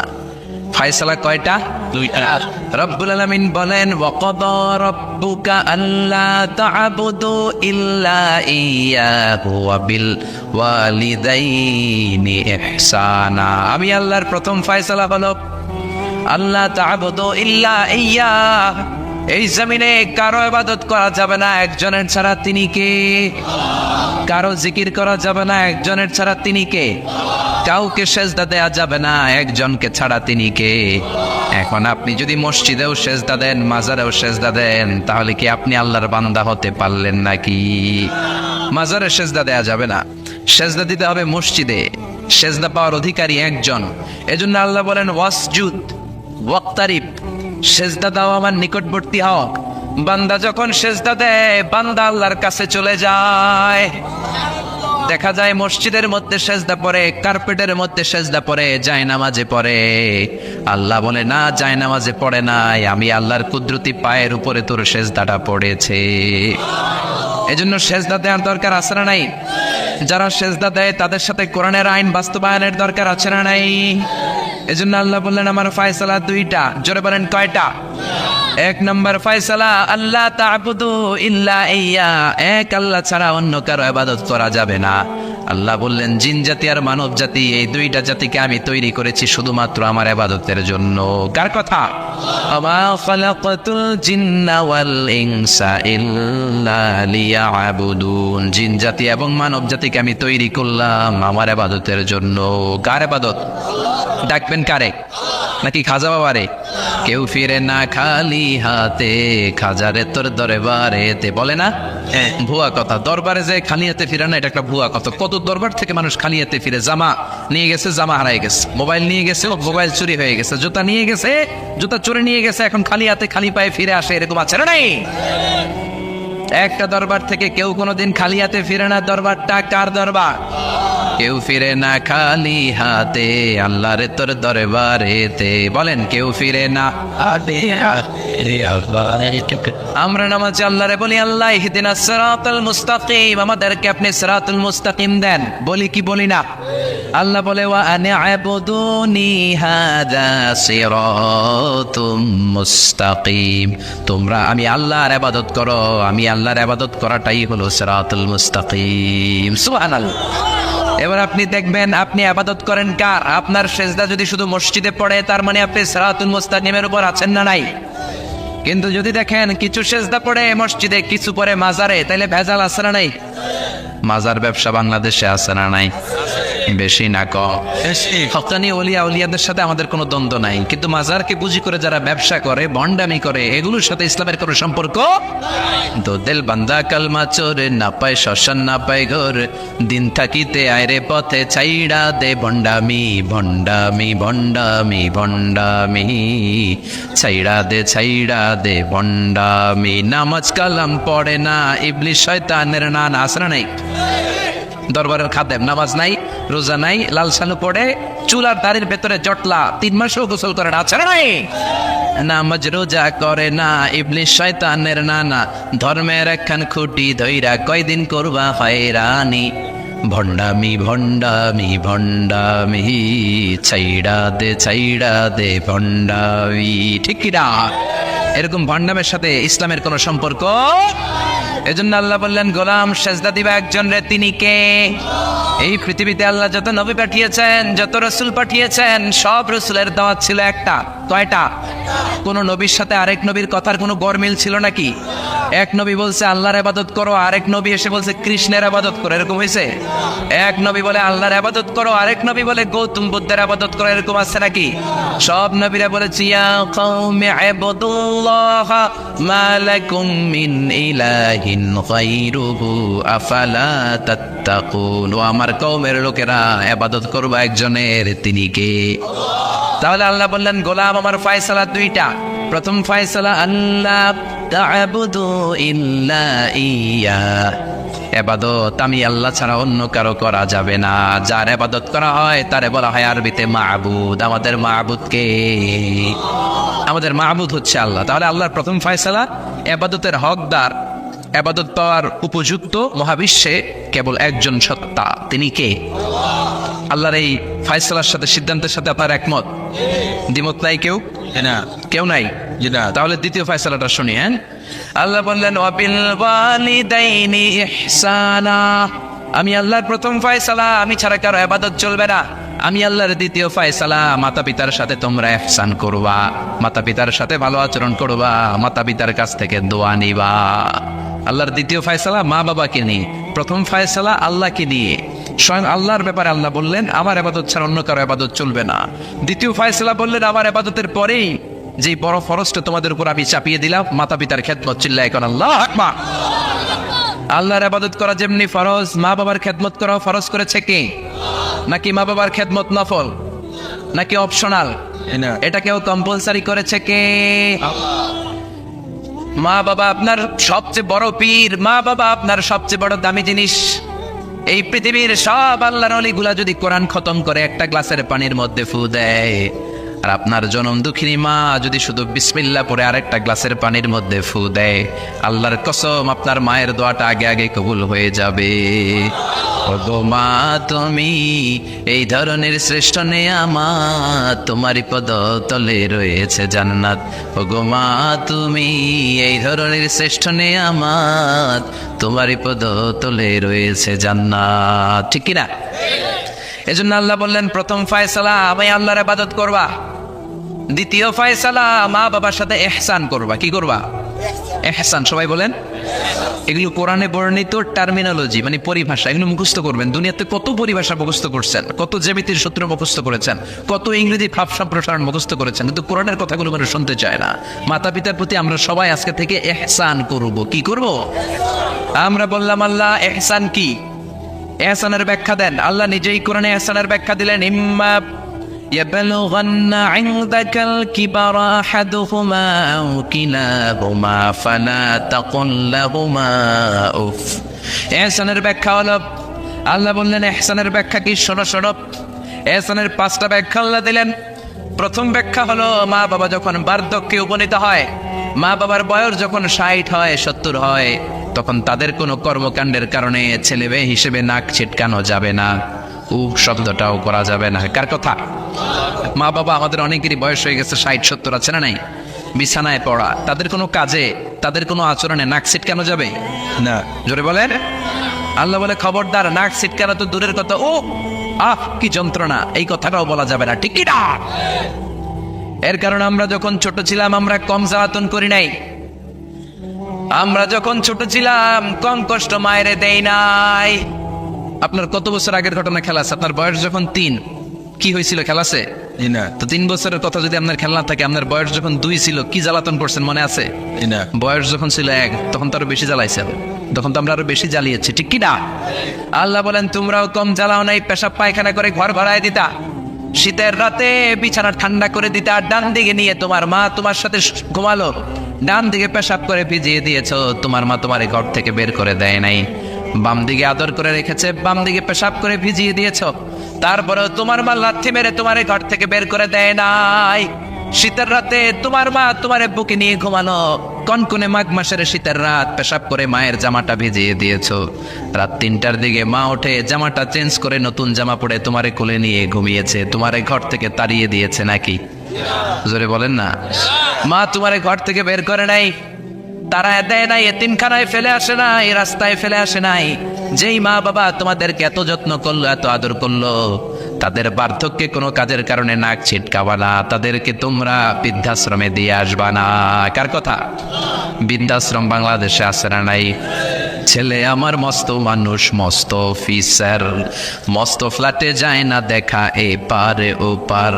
Speaker 1: ফায়সালা কয়টা? 2টা। রব্বুল আলামিন বলেন, ওয়াকাদা রাব্বুকা আল্লা তা'বুদু ইল্লা ইয়্যাহু ওয়া বিল ওয়ালিদাইনি ইহসানা। আমি আল্লাহর প্রথম ফায়সালা হলো আল্লাহ তা'বুদু ইল্লা ইয়্যাহ। এই জমিনে কারো ইবাদত করা যাবে না একজনের ছাড়া, তিনি কে? কারো জিকির করা যাবে না একজনের ছাড়া, তিনি কে? কাউকে সেজদা দেয়া যাবে না একজনকে ছাড়া, তিনি কে? এখন আপনি যদি মসজিদেও সেজদা দেন, মাজারেও সেজদা দেন, তাহলে কি আপনি আল্লাহর বান্দা হতে পারলেন নাকি? মাজারে সেজদা দেয়া যাবে না, সেজদা দিতে হবে মসজিদে। সেজদা পাওয়ার অধিকারী একজন। এজন্য আল্লাহ বলেন, ওয়াসজুদ ওয়াক্তারিব, সেজদা দাও আমার নিকটবর্তী হও। বান্দা যখন সেজদা দেয়, বান্দা আল্লাহর কাছে চলে যায়। দেখা যায় মসজিদের মধ্যে সেজদা পড়ে, কার্পেটের মধ্যে সেজদা পড়ে, জায়নামাজে পড়ে। আল্লাহ বলে না, জায়নামাজে পড়ে নাই, আমি আল্লাহর কুদরতি পায়ের উপরে তোর সেজদাটা পড়েছে। এজন্য সেজদা দেওয়ার দরকার আছে না নাই? যারা সেজদা দেয় তাদের সাথে কোরআনের আইন বাস্তবায়নের দরকার আছে না নাই? এজন্য আল্লাহ বললেন, আমার ফায়সালা 2টা। জোরে বলেন কয়টা? 1 নম্বর ফায়সালা, আল্লাহ তা'বুদু ইল্লা ইয়্যা, এক আল্লাহ ছাড়া অন্য কারো ইবাদত করা যাবে না। আল্লাহ বললেন, জিন জাতি আর মানব জাতি, এই 2টা জাতিকে আমি তৈরি করেছি শুধুমাত্র আমার ইবাদতের জন্য। কার কথা? আমা খালাকাতুল জিন্না ওয়াল ইনসা ইল্লা লিয়াবুদুন। জিন জাতি এবং মানব জাতিকে আমি তৈরি করলাম আমার ইবাদতের জন্য। কার ইবাদত? ডাকবেন কারে? নাকি খাজা বাবারে? কেউ ফিরে না খালি হাতে, খাজারে তোর দরবারেতে, বলে না? ভুয়া কথা। দরবারে যে খালি হাতে ফিরে না, এটা একটা ভুয়া কথা। কত দরবার থেকে মানুষ খালি হাতে ফিরে। জামা নিয়ে গেছে, জামা হারাই গেছে। মোবাইল নিয়ে গেছে, মোবাইল চুরি হয়ে গেছে। জুতা নিয়ে গেছে, জুতা চুরি নিয়ে গেছে। এখন খালি হাতে খালি পায়ে ফিরে আসে, এরকম আছে না নাই? একটা দরবার থেকে কেউ কোনোদিন খালি হাতে ফিরে না। দরবারটা কার দরবার? কেউ ফিরে না খালি হাতে, আল্লাহর তোর দরবারেতে। বলেন, কেউ ফিরে না। আমরা নামাজে আল্লাহরে বলি, আল্লাহ ইহদিনাস সিরাতাল মুস্তাকিম, আমাদেরকে আপনি সিরাতুল মুস্তাকিম দেন। বলি কি বলি না? আল্লাহ বলে, ওয়া আনি'বুদুনি হাযা সিরাতুম মুস্তাকিম। তোমরা আমি আল্লাহর ইবাদত করো, আমি আল্লাহর ইবাদত করাটাই হলো সিরাতুল মুস্তাকিম। সুবহানাল্লাহ। এবার আপনি দেখবেন, আপনি ইবাদত করেন কার? আপনার সেজদা যদি শুধু মসজিদে পড়ে, তার মানে আপনি সিরাতুল মুস্তাকিমের উপর আছেন না নাই? কিন্তু যদি দেখেন কিছু সেজদা পড়ে মসজিদে, কিছু পড়ে মাজারে, তাইলে ভেজাল আছে না নাই? মাজার ব্যবসা বাংলাদেশে আছে না নাই? বেশি না কম?
Speaker 2: বেশি।
Speaker 1: হক্কানি ওলিয়া উলিয়াদের সাথে আমাদের কোনো দ্বন্দ্ব নাই, কিন্তু মাজারকে পুঁজি করে যারা ব্যবসা করে, ভণ্ডামি করে, এগুলোর সাথে ইসলামের কোনো সম্পর্ক। তো দিল বান্দা কালমা চোরে, না পায় শ্মশান না পায় ঘর, দিন থাকিতে আয়রে পথে ছাইড়া দে ভণ্ডামি ভণ্ডামি ভণ্ডামি ভণ্ডামি, ছাইড়া দে ভণ্ডামি। নামাজ কালাম পড়ে না, ইবলিশ শয়তানের নান, আসরা নাই দরবারের খাদেম, নামাজ নাই, রোজা নাই, লাল সালু পড়ে, চুলার দাড়ির ভেতরে জটলা, 3 মাসও গোসল করে না, আছাড়া নাই, নামাজ রোজা করে না, ইবলিশ শয়তানের নানা, ধর্মের একখান খুঁটি ধইরা কয়দিন করবা হয়রানি, ভণ্ডামি ভণ্ডামি ভণ্ডামি, ছাইড়া দে ভণ্ডামি। ঠিক কি না? এরকম ভণ্ডামের সাথে ইসলামের কোনো সম্পর্ক। এজন্য আল্লাহ বললেন, গোলাম সেজদা দিবা একজন রে, তিনি কে? এই পৃথিবীতে আল্লাহ যত নবী পাঠিয়েছেন, যত রসুল পাঠিয়েছেন, সব রসুলের দাওয়াত ছিল একটা। কয়টা? কোন নবীর সাথে আরেক নবীর কথার কোনো গরমিল ছিল নাকি? এক নবী বলছে আল্লাহর ইবাদত করো, আরেক নবী এসে বলছে কৃষ্ণের ইবাদত করো, এরকম হয়েছে? এক নবী বলে আল্লাহর ইবাদত করো, আরেক নবী বলে গৌতম বুদ্ধের ইবাদত করো, এরকম আছে নাকি? সব নবীরা বলেছে ইয়া কওমি ইবুদুল্লাহ মা লাকুম মিন ইলাহিন গায়রুহু আফালা তাত্তাকুন। ও আমার কওমের লোকেরা, ইবাদত করবা একজনের, তিনি কে? তাহলে আল্লাহ বললেন, গোলাম আমার ফয়সালা দুইটা। প্রথম ফয়সালা, আল্লাহ তা'বুদু ইল্লা ইয়া, ইবাদত আমি আল্লাহ ছাড়া অন্য কারো করা যাবে না। যার ইবাদত করা হয় তারে বলা হয় আরবিতে মাবুদ। আমাদের মাবুদ কে? আমাদের মাবুদ হচ্ছে আল্লাহ। তাহলে আল্লাহর প্রথম ফয়সালা, ইবাদতের হকদার, ইবাদত পাওয়ার উপযুক্ত মহাবিশ্বে কেবল একজন সত্তা, তিনি কে? আল্লাহর এই ফয়সালার সাথে, সিদ্ধান্তের সাথে আপনার একমত? দ্বিমত নাই কেউ?
Speaker 2: না,
Speaker 1: কেউ নাই?
Speaker 2: জি না।
Speaker 1: তাহলে দ্বিতীয় ফয়সালাটা শুনি। হ্যাঁ, আল্লাহ বললেন ওয়াবিল ওয়ালিদাইনি ইহসানা। আমি আল্লাহর প্রথম ফয়সালা, আমি ছাড়া কারো ইবাদত চলবে না। আমি আল্লাহর দ্বিতীয় ফয়সালা, মাতা পিতার সাথে তোমরা ইহসান করবা, মাতা পিতার সাথে ভালো আচরণ করবা, মাতা পিতার কাছ থেকে দোয়া নিবা। আল্লাহর দ্বিতীয় ফয়সালা মা বাবাকে নিয়ে, প্রথম ফয়সালা আল্লাহকে নিয়ে। স্বয়ং আল্লাহর ব্যাপারে আল্লাহ বললেন আমার ইবাদত ছাড়া অন্য কারো ইবাদত চলবে না। দ্বিতীয় ফয়সালা বললেন আমার ইবাদতের পরেই যে বড় ফরজটা তোমাদের উপর আমি চাপিয়ে দিলাম, মাতা পিতার খেদমত। চিল্লায় এখন আল্লাহু আকবার। আল্লাহর ইবাদত করা যেমনি ফরজ, মা বাবার খেদমত করা ফরজ করেছে কে? নাকি মা বাবার খেদমত নফল, নাকি অপশনাল?
Speaker 2: না।
Speaker 1: এটা কেউ কম্পালসারি করেছে কে? মা বাবা আপনার সবচেয়ে বড় পীর, মা বাবা আপনার সবচেয়ে বড় দামি জিনিস। এই পৃথিবীর সব আল্লাহর ওলিগুলা যদি কোরআন খতম করে একটা গ্লাসের পানির মধ্যে ফু দেয়, আর আপনার জনম দুঃখিনী মা যদি শুধু বিসমিল্লাহ পড়ে আরেকটা গ্লাসের পানির মধ্যে ফু দেয়, আল্লাহর কসম আপনার মায়ের দোয়াটা আগে আগে কবুল হয়ে যাবে। ওগো মা তুমি এই ধরনের শ্রেষ্ঠ নেয়ামত, তোমারই পদতলে রয়েছে জান্নাত। ওগো মা তুমি এই ধরনের শ্রেষ্ঠ নেয়ামত, তোমারই পদতলে রয়েছে জান্নাত। ঠিক কিনা? এজন্য আল্লাহ বললেন প্রথম ফয়সালা আমি আল্লাহর ইবাদত করবা, দ্বিতীয় ফয়সালা মা বাবার সাথে ইহসান করবা। কি করবা? ইহসান। সবাই বলেন। এগুলো কোরআনে বর্ণিত টার্মিনোলজি, মানে পরিভাষা, এগুলো মুখস্থ করবেন। দুনিয়াতে কত পরিভাষা মুখস্থ করছেন, কত জ্যামিতির সূত্র মুখস্থ করেছেন, কত ইংরেজি ভাব সম্প্রসারণ মুখস্থ করেছেন, কিন্তু কোরআনের কথাগুলো মানে শুনতে চায় না। মাতা পিতার প্রতি আমরা সবাই আজকে থেকে ইহসান করব। কি করব? আমরা বললাম আল্লাহ ইহসান কি? ইহসানের ব্যাখ্যা দেন। আল্লাহ নিজেই কোরআনে ইহসানের ব্যাখ্যা দিলেন, ইম্মা ইয়াবলুগান্না ইনদাকাল কিবারা আহাদুহুমা আও কিলাহুমা ফালা তাকুল লাহুমা উফ। ইহসানের ব্যাখ্যা হলো, আল্লাহ বললেন ইহসানের ব্যাখ্যা কি? শোনো শোনো। ইহসানের 5টা ব্যাখ্যা আল্লাহ দিলেন। প্রথম ব্যাখ্যা হলো মা বাবা যখন বার্ধক্যে উপনীত হয়, মা বাবার বয়স যখন 60 হয় 70 হয়, তখন তাদের কোনো কর্মকাণ্ডের কারণে ছেলে মেয়ে হিসেবে নাক ছিটকানো যাবে না, শব্দটাও করা যাবে না। কার কথা? মা বাবা আমাদের অনেকেরই বয়স হয়ে গেছে 60-70, আছে না নাই? বিছানায় পড়া, তাদের কোনো কাজে, তাদের কোনো আচরণে নাক ছিটকানো যাবে
Speaker 2: না।
Speaker 1: জোরে বলেন। আল্লাহ বলে খবরদার, নাক ছিটকানো তো দূরের কথা, ও আহ কি যন্ত্রণা, এই কথাটাও বলা যাবে না। ঠিক কি না? এর কারণ আমরা যখন ছোট ছিলাম আমরা কম জ্বালাতন করি নাই। আমরা যখন ছোট ছিলাম কম কষ্ট মায়েরে দেই নাই। আপনার কত বছর আগের ঘটনা খেলা আছে? আপনার বয়স যখন 3, কি হয়েছিল খেলাছে?
Speaker 2: জি না,
Speaker 1: তো 3 বছরের কথা যদি আপনার খেলনা থাকে, আপনার বয়স যখন 2 ছিল কি জ্বালাতন করছেন মনে আছে?
Speaker 2: জি না।
Speaker 1: বয়স যখন ছিল 1 তখন তো আরো বেশি জ্বালাইছে, তখন তো আমরা আরো বেশি জ্বালিয়েছি, ঠিক কি না? আল্লাহ বলেন তোমরাও কম জ্বালাও নাই, পেশাব পায়খানা করে ঘর ভাড়ায় দিতা, শীতের রাতে বিছানা ঠান্ডা করে দিতা, ডান দিকে নিয়ে তোমার মা তোমার সাথে ঘুমালো, ডান দিকে পেশাব করে ভিজিয়ে দিয়েছো, তোমার মা তোমার ঘর থেকে বের করে দেয় নাই, বাম দিকে আদর করে রেখেছে, বাম দিকে পেশাব করে ভিজিয়ে দিয়েছো, তারপরেও তোমার মা লাথি মেরে তোমার ঘর থেকে বের করে দেয় নাই। শীতের রাতে তোমার মা তোমার বুকে নিয়ে ঘুমানো, কনকনে মাঘ মাসের শীতের রাত, পেশাব করে মায়ের জামাটা ভিজিয়ে দিয়েছো, রাত 3টার দিকে মা ওঠে জামাটা চেঞ্জ করে নতুন জামা পরে তোমারে কোলে নিয়ে ঘুমিয়েছে, তোমারে ঘর থেকে তাড়িয়ে দিয়েছে নাকি? জোরে বলেন না। মা তোমারে ঘর থেকে বের করে নাই, তারা দেয় নাই, এতিমখানায় ফেলে আসে নাই, রাস্তায় ফেলে আসে নাই। যেই মা বাবা তোমাদেরকে এত যত্ন করলো, এত আদর করলো, তাদের বার্ধক্যে কোনো কাজের কারণে নাক ছিটকাবা না, তাদেরকে তোমরা বৃদ্ধাশ্রমে দিয়ে আসবা না। কার কথা? বৃদ্ধাশ্রম বাংলাদেশে আছে না নাই? ছেলে আমার মস্ত মানুষ, মস্ত অফিসার, মস্ত ফ্ল্যাটে যায় না দেখা এ পার ও পার,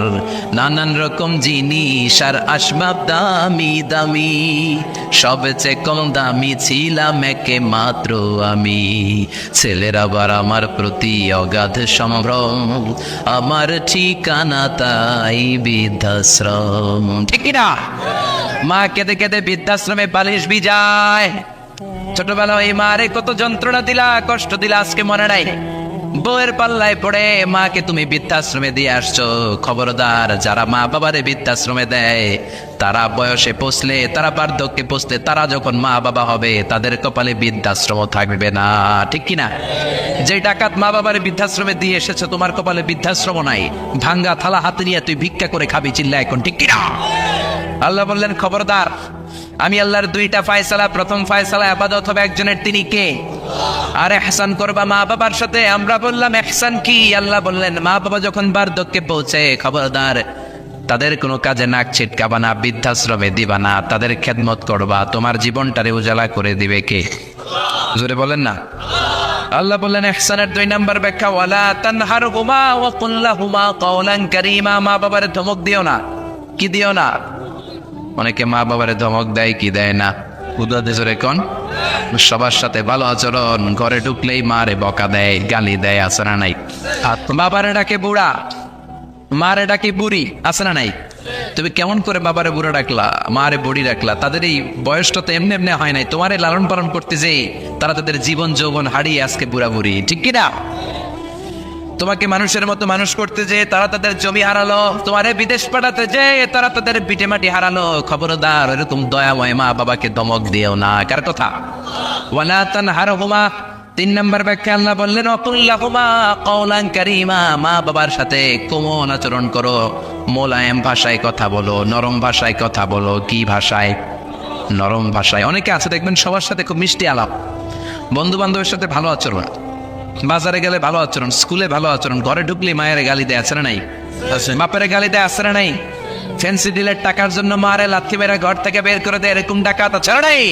Speaker 1: নানান রকম জিনিস আর আসবাব দামি দামি, সবচেয়ে কম দামি ছিলাম একে মাত্র আমি। ছেলের আবার আমার প্রতি অগাধ সম্ভ্রম, আমার ঠিকানা তাই বৃদ্ধাশ্রম, ঠিক না? মা কেঁদে কেঁদে বৃদ্ধাশ্রমে বালিশ ভিজায়। ছোটবেলায় এই মারে কত যন্ত্রণা দিলা, কষ্ট দিলা, আজকে মনে নাই? বউয়ের পাল্লায় পড়ে মাকে তুমি বৃদ্ধাশ্রমে দিয়ে আসছো। খবরদার, যারা মা বাবারে বৃদ্ধাশ্রমে দেয় তারা বয়সে পৌঁছলে, তারা বার্ধক্যে পৌঁছলে, তারা যখন মা বাবা হবে তাদের কপালে বৃদ্ধাশ্রম থাকবে না, ঠিক কিনা? যে ডাকাত মা বাবারে বৃদ্ধাশ্রমে দিয়ে এসেছো, তোমার কপালে বৃদ্ধাশ্রম নাই, ভাঙ্গা থালা হাতে নিয়ে তুই ভিক্ষা করে খাবি, চিল্লা এখন, ঠিক কিনা? আল্লাহ বললেন খবরদার, আমি আল্লাহর 2টা ফয়সালা, প্রথম ফয়সালা ইবাদত হবে একজনের, তিনি কে? আর ইহসান করবা মা বাবার সাথে। আমরা বললাম ইহসান কি? আল্লাহ বললেন মা বাবা যখন বার্ধক্যে পৌঁছে, খবরদার তাদের কোনো কাজে নাক ছিটকাবা না, বৃদ্ধাশ্রমে দিবা না, তাদের খেদমত করবা, তোমার জীবনটারে উজালা করে দিবে কে? জোরে বলেন না। আল্লাহ বললেন ইহসানের 2 নাম্বার ব্যাখ্যা, ওয়ালা তানহারহুমা ওয়া কুল লাহুমা কাওলান কারীমা, মা বাবারে ধমক দিও না। কি দিও না? অনেকে মা বাবারে ধমক দেয়, কি দেয় না? উদাদে জোরে কোন? সবার সাথে ভালো আচরণ, ঘরে ঢুকলেই মারে বকা দেয়, গালি দেয়, আছে না নাই? বাবারে ডাকে বুড়া, মারে ডাকে বুড়ি, আছে না নাই? তুমি কেমন করে বাবারে বুড়া ডাকলা, মারে বুড়ি ডাকলা? তাদের এই বয়সটা তো এমনি এমনি হয় নাই, তোমারে লালন পালন করতে যে তারা তাদের জীবন যৌবন হারিয়ে আজকে বুড়া বুড়ি, ঠিক কিনা? তোমাকে মানুষের মতো মানুষ করতে যে তারা তাদের জমি হারালো, তোমারে বিদেশ পাঠাতে যে তারা তাদের পিঠে মাটি হারালো। খবরদার, এরকম দয়াময় মা বাবাকে ধমক দিও না। কার কথা? ওয়ালা তানহারহুমা। 3 নাম্বার ব্যাখ্যা, আল্লাহ বললেন ওয়াকুল লাহুমা কাওলান কারীমা, মা বাবার সাথে কোমল আচরণ করো, মোলায়েম ভাষায় কথা বলো, নরম ভাষায় কথা বলো। কি ভাষায়? নরম ভাষায়। অনেকে আছে দেখবেন সবার সাথে খুব মিষ্টি আলাপ, বন্ধু বান্ধবের সাথে ভালো আচরণ, বাজারে গেলে ভালো আচরণ, স্কুলে ভালো আচরণ, ঘরে ঢুকলে মায়ের গালি দেয়, আছে না নাই? বাপের গালি দেয়, আছে না নাই? ফ্যান্সি ডিলের টাকার জন্য মারে লাথি মেরে ঘর থেকে বের করে দেয়, এরকম ডাকাত আছে না নাই?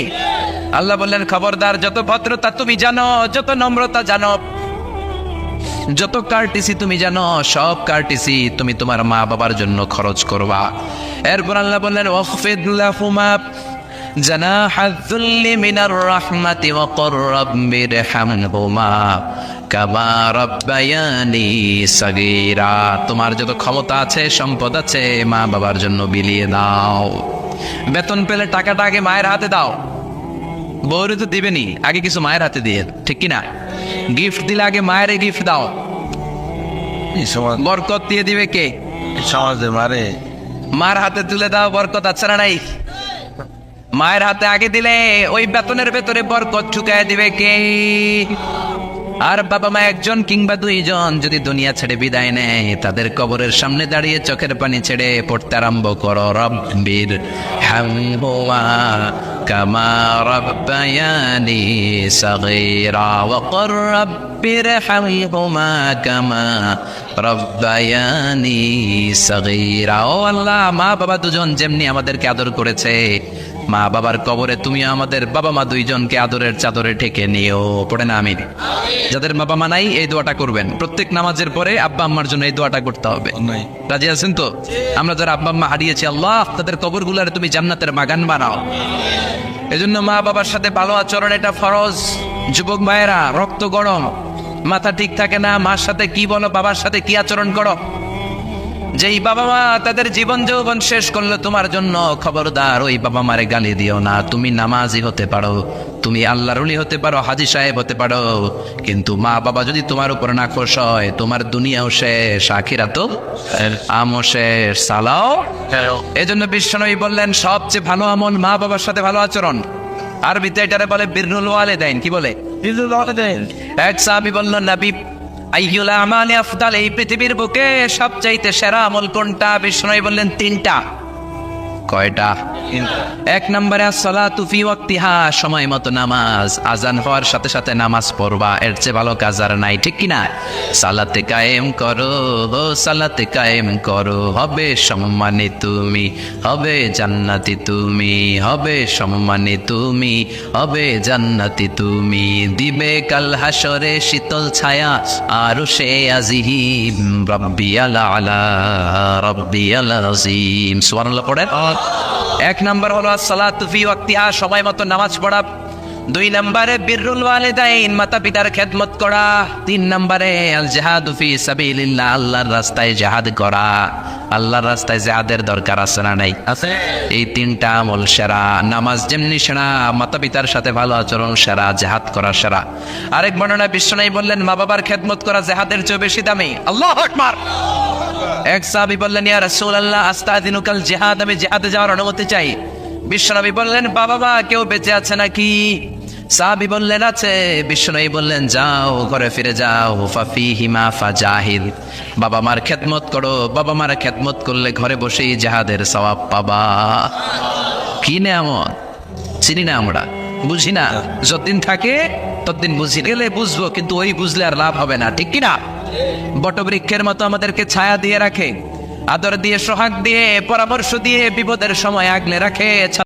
Speaker 1: আল্লাহ বললেন খবরদার, যত ভদ্রতা তুমি জানো, যত নম্রতা জানো, যত কার্টিসি তুমি জানো, সব কার্টিসি তুমি তোমার মা বাবার জন্য খরচ করবা। এরপর আল্লাহ বললেন ওয়াখফিদ লাহুমা জানাহায যুল্লি মিনার রাহমাতি ওয়া কুর রাব্বিরহামহুমা কামা রাব্বায়ানি সাগীরা। তোমার যত ক্ষমতা আছে, সম্পদ আছে, মা বাবার জন্য বিলিয়ে দাও। বেতন পেলে টাকাটা আগে মায়ের হাতে দাও, বউরে তো দিবেনি, আগে কিছু মায়ের হাতে দিয়ে, ঠিক কিনা? গিফট দিলে আগে মায়ের গিফট দাও, বরকত দিয়ে দিবে কে?
Speaker 2: সমাজে মারে
Speaker 1: মার হাতে তুলে দাও, বরকত আছে না নাই? মায়ের হাতে আগে দিলে ওই বেতনের ভেতরে বরকত ঢুকায় দিবে কে? আর বাবা মা 1জন কিংবা 2জন যদি দুনিয়া ছেড়ে বিদায় নেয়, তাদের কবরের সামনে দাঁড়িয়ে চোখের পানি ছেড়ে পড়তে আরম্ভ করো রব্বির হামহুমা কামা রাব্বায়ানি সাগীরা ওয়া কুর রাব্বির হামহুমা কামা রাব্বায়ানি সাগীরা। ও আল্লাহ, মা বাবা দুজন যেমনি আমাদেরকে আদর করেছে, মা বাবার কবরে তুমি আমাদের বাবা মা দুইজনকে আদরের চাদরে ঢেকে নিও। পড়ে না আমিন। যাদের বাবা মা নাই এই দোয়াটা করবেন, প্রত্যেক নামাজের পরে আব্বা আম্মার জন্য এই দোয়াটা করতে হবে।
Speaker 2: নাই
Speaker 1: রাজি আছেন তো? আমরা যারা আব্বা আম্মা হারিয়েছি, আল্লাহ তাদের কবরগুলারে তুমি জান্নাতের বাগান বানাও। এজন্য মা বাবার সাথে ভালো আচরণ এটা ফরজ। যুবক ভাইয়েরা, রক্ত গরম, মাথা ঠিক থাকে না, মার সাথে কি বলো, বাবার সাথে কি আচরণ করো। যেই বাবা মা তাদের জীবন যৌবন শেষ করলো তোমার জন্য, খবরদার ওই বাবা মারে গালি দিও না। তুমি নামাজি হতে পারো, তুমি আল্লাহর ওলি হতে পারো, হাজী সাহেব হতে পারো, কিন্তু মা বাবা যদি তোমার উপর না খুশ হয়, তোমার দুনিয়াও শেষ, আখিরাতও আমও শেষ। সালাও। এজন্য বিশ্বনবী বললেন সবচেয়ে ভালো আমল মা বাবার সাথে ভালো আচরণ। আরবিতে এটারে বলে বিররুল ওয়ালিদাইন। কি বলে? এক সাহাবী বলল, নবী আইয়ুল আমালি আফদাল, এই পৃথিবীর বুকে সবচাইতে সেরা আমল কোনটা? বিষ্ণু বললেন তিনটা। কয়টা? এক নম্বরে আসসালাতু ফি ওয়াক্তিহা, সময় মতো নামাজ, আজান হওয়ার সাথে সাথে নামাজ পড়বা, এর চেয়ে ভালো কাজ আর নাই, ঠিক কি না? সালাতে কায়েম করো, সালাতে কায়েম করো, হবে সম্মানী তুমি, হবে জান্নাতি তুমি, হবে সম্মানী তুমি, হবে জান্নাতি তুমি, দিবে কাল হাসরে শীতল ছায়া আরশে আজিম, রাব্বিয়াল আলা রাব্বিয়াল আযীম। সুবহানাল্লাহ পড়েন। এক নাম্বার হলো আসসালাতু ফি ওয়াক্তিহা, সময় মতো নামাজ পড়া। দুই নম্বরে বিররুল ওয়ালিদাইন, মাতা পিতার খেদমত করা। তিন নম্বরে আল জিহাদু ফি সাবিলিল্লাহ, আল্লাহর রাস্তায় জিহাদ করা। আল্লাহর রাস্তায় জিহাদের দরকার আছে না নাই? আছে। এই তিনটা আমল সেরা। নামাজ যেমনি সেরা, মাতা পিতার সাথে ভালো আচরণ সেরা, জিহাদ করা সেরা। আরেক বর্ণনা বিশ্বনবী বললেন মা বাবার খেদমত করা জিহাদের চেয়ে বেশি দামি। আল্লাহু আকবার। এক সাহাবী বললেন, ইয়া রাসূলুল্লাহ আস্তাযিনুকাল জিহাদ, আমি জিহাদে যাওয়ার অনুমতি চাই। বিশ্বনবী বললেন, বাবা মা কেউ বেঁচে আছে নাকি? সাহাবী বললেন, আছে। বিশ্বনবী বললেন, যাও ঘরে ফিরে যাও, ফাফিহিমা ফাজাহিদ, বাবা মার খেদমত করো। বাবা মার খেদমত করলে ঘরে বসেই জিহাদের সওয়াব পাবা। কি নেয়ামত, চিনি না আমরা, বুঝি না। যতদিন থাকে ততদিন বুঝি, গেলে বুঝবো, কিন্তু ওই বুঝলে আর লাভ হবে না, ঠিক কিনা? বটবৃক্ষের মতো আমাদেরকে ছায়া দিয়ে রাখে, আদর দিয়ে, সোহাগ দিয়ে, পরামর্শ দিয়ে, বিপদের সময় আগলে রাখে।